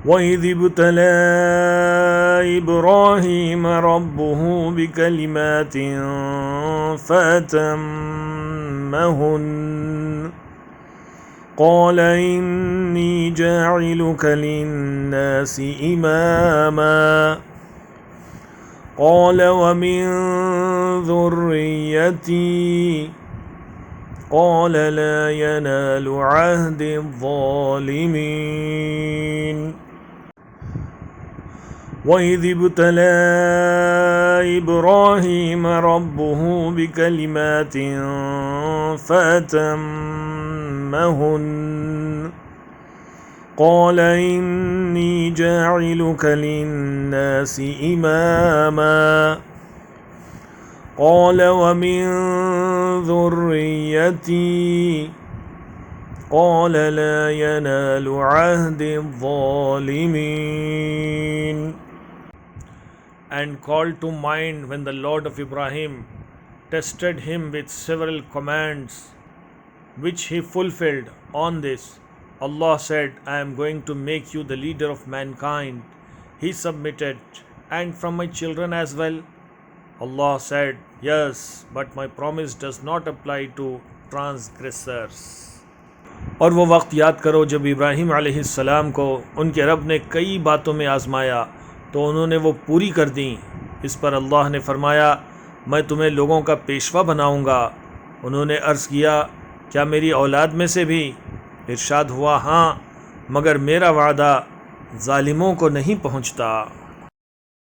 وَإِذِ ابْتَلَى إِبْرَاهِيمَ رَبُّهُ بِكَلِمَاتٍ فَأَتَمَّهُنَّ قَالَ إِنِّي جَاعِلُكَ لِلنَّاسِ إِمَامًا قَالَ وَمِن ذُرِّيَّتِي قَالَ لَا يَنَالُ عَهْدِ الظَّالِمِينَ وَإِذِ ابْتَلَى إِبْرَاهِيمَ رَبُّهُ بِكَلِمَاتٍ فَأَتَمَّهُنَّ قَالَ إِنِّي جَاعِلُكَ لِلنَّاسِ إِمَامًا قَالَ وَمِن ذُرِّيَّتِي قَالَ لَا يَنَالُ عَهْدِ الظَّالِمِينَ. And called to mind when the Lord of Ibrahim tested him with several commands, which he fulfilled. On this, Allah said, I am going to make you the leader of mankind. He submitted, and from my children as well. Allah said, yes, but my promise does not apply to transgressors. और वो वक्त याद करो जब इब्राहीम अलैहिस्सलाम को उनके रब ने कई बातों में आजमाया तो उन्होंने वो पूरी कर दी। इस पर अल्लाह ने फरमाया, मैं तुम्हें लोगों का पेशवा बनाऊंगा। उन्होंने अर्ज़ किया, क्या मेरी औलाद में से भी? इरशाद हुआ, हाँ, मगर मेरा वादा ज़ालिमों को नहीं पहुँचता।